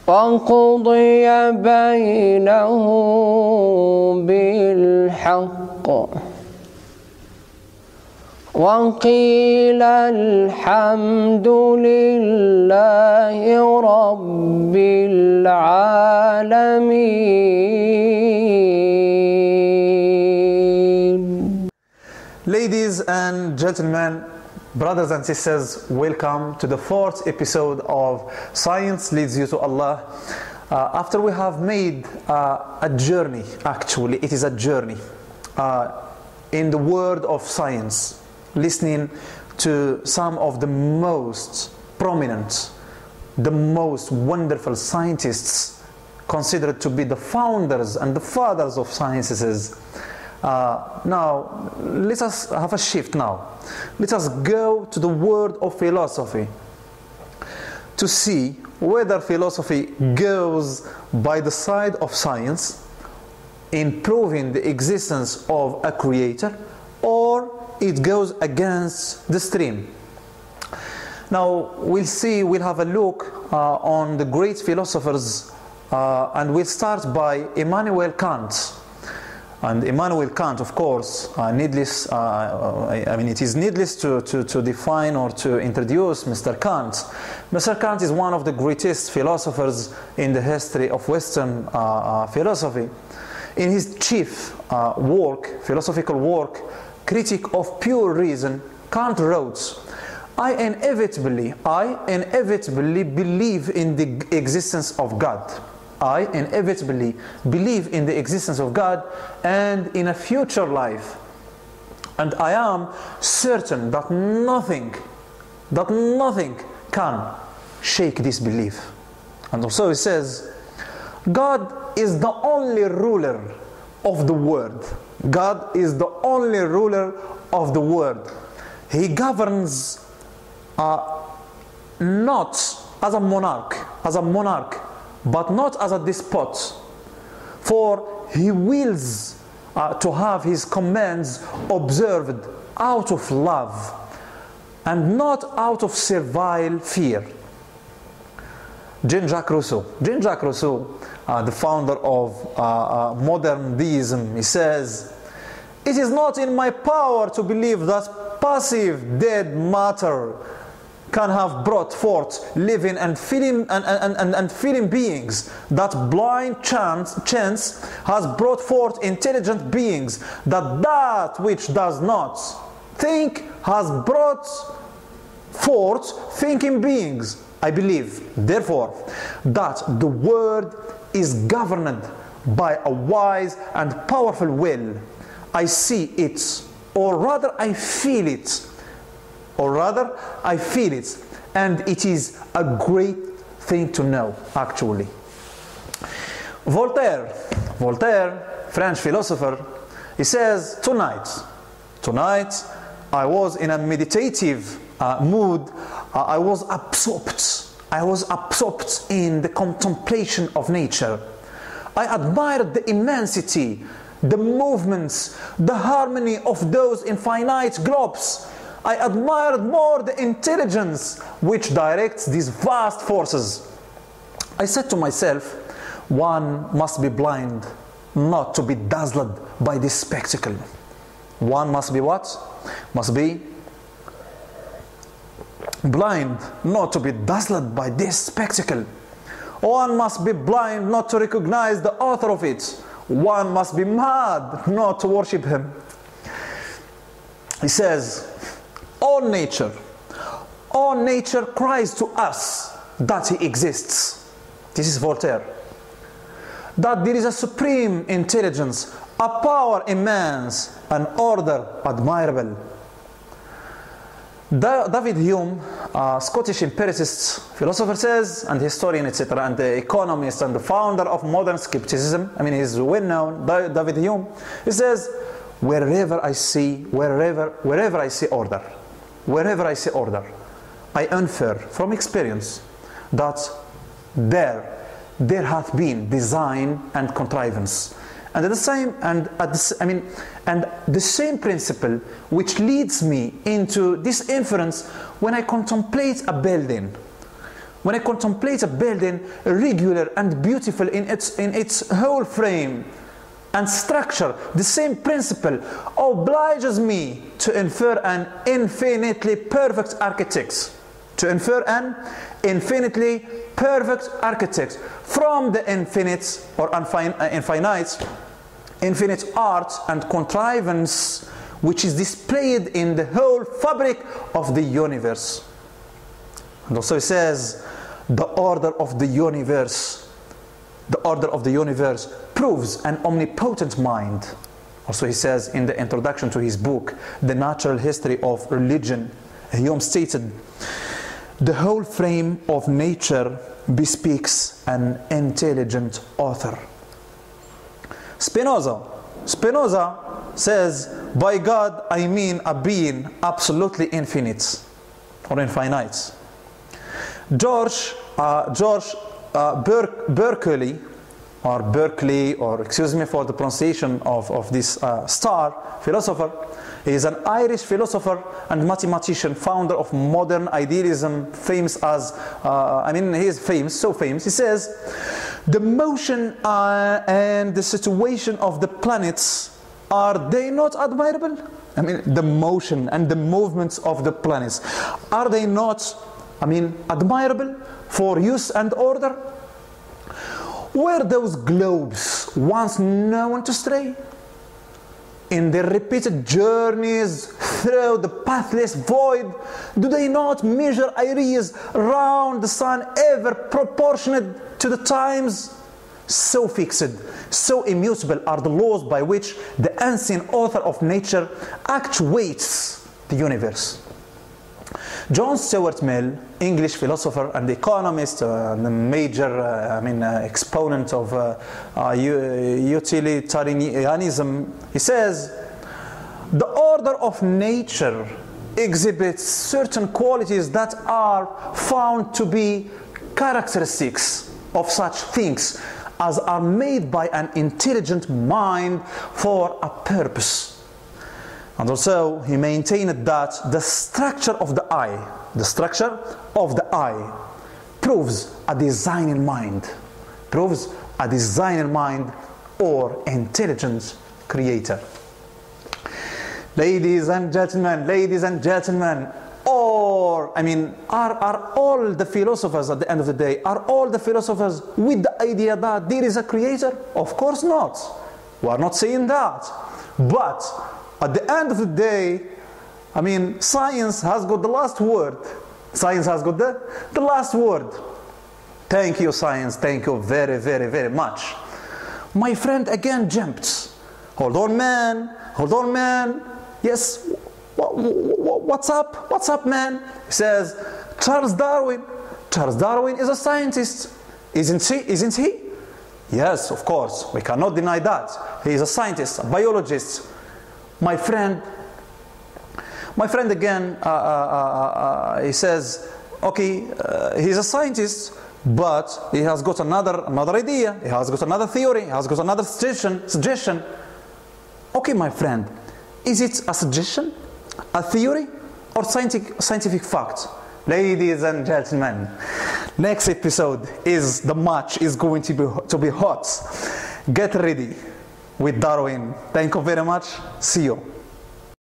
وقضي بينهم بالحق وقيل الحمد لله رب العالمين. Ladies and gentlemen, brothers and sisters, welcome to the fourth episode of Science Leads You to Allah. After we have made a journey, actually it is a journey in the world of science, listening to some of the most prominent, the most wonderful scientists considered to be the founders and the fathers of sciences. Now, let us have a shift now. Let us go to the world of philosophy to see whether philosophy goes by the side of science in proving the existence of a creator, or it goes against the stream. Now, we'll have a look on the great philosophers, and we'll start by Immanuel Kant. And Immanuel Kant, of course, it is needless to define or to introduce Mr. Kant. Mr. Kant is one of the greatest philosophers in the history of Western philosophy. In his chief philosophical work, Critique of Pure Reason, Kant wrote, I inevitably believe in the existence of God. I inevitably believe in the existence of God and in a future life. And I am certain that nothing can shake this belief. And also he says, God is the only ruler of the world. God is the only ruler of the world. He governs not as a monarch, but not as a despot. For he wills to have his commands observed out of love and not out of servile fear. Jean-Jacques Rousseau, the founder of modern deism, he says, it is not in my power to believe that passive dead matter can have brought forth living and feeling beings, that blind chance has brought forth intelligent beings, that which does not think has brought forth thinking beings. I believe, therefore, that the world is governed by a wise and powerful will. I see it, or rather I feel it, and it is a great thing to know, actually. Voltaire, French philosopher, he says, tonight I was in a meditative mood. I was absorbed in the contemplation of nature. I admired the immensity, the movements, the harmony of those infinite globes. I admired more the intelligence which directs these vast forces. I said to myself, one must be blind not to be dazzled by this spectacle. One must be what? Must be blind not to be dazzled by this spectacle. One must be blind not to recognize the author of it. One must be mad not to worship him. He says, all nature cries to us that he exists. This is Voltaire. That there is a supreme intelligence, a power immense, an order admirable. David Hume, a Scottish empiricist philosopher, says, and historian, etc., and the economist and the founder of modern skepticism, he's well known, David Hume, he says, wherever I see order, I infer from experience that there hath been design and contrivance. And the same principle which leads me into this inference when I contemplate a building, when I contemplate a building regular and beautiful in its whole frame and structure, the same principle obliges me to infer an infinitely perfect architect. To infer an infinitely perfect architect from the infinite or infinite art and contrivance which is displayed in the whole fabric of the universe. And also he says, the order of the universe proves an omnipotent mind. Also he says in the introduction to his book, The Natural History of Religion, Hume stated, the whole frame of nature bespeaks an intelligent author. Spinoza says, by God I mean a being absolutely infinite or infinite. George Berkeley, or excuse me for the pronunciation of this star philosopher, he is an Irish philosopher and mathematician, founder of modern idealism, famous as, he is famous, so famous. He says, the motion and the situation of the planets, are they not admirable? The motion and the movements of the planets, are they not, admirable for use and order? Were those globes once known to stray? In their repeated journeys through the pathless void, do they not measure areas round the sun ever proportionate to the times? So fixed, so immutable are the laws by which the unseen author of nature actuates the universe. John Stuart Mill, English philosopher and economist, and a major exponent of utilitarianism, he says, the order of nature exhibits certain qualities that are found to be characteristics of such things as are made by an intelligent mind for a purpose. And also he maintained that the structure of the eye proves a designing mind or intelligent creator. Ladies and gentlemen, are all the philosophers at the end of the day, are all the philosophers with the idea that there is a creator? Of course not. We are not saying that. But at the end of the day, science has got the last word. Science has got the last word. Thank you, science. Thank you very, very, very much. My friend again jumped. Hold on, man. Yes. What's up? What's up, man? He says, Charles Darwin is a scientist. Isn't he? Yes, of course. We cannot deny that. He is a scientist, a biologist. My friend again, he says, okay, he's a scientist, but he has got another idea, he has got another theory, he has got another suggestion. Okay, my friend, is it a suggestion, a theory, or scientific fact? Ladies and gentlemen, next episode is going to be hot. Get ready with Darwin. Thank you very much. See you.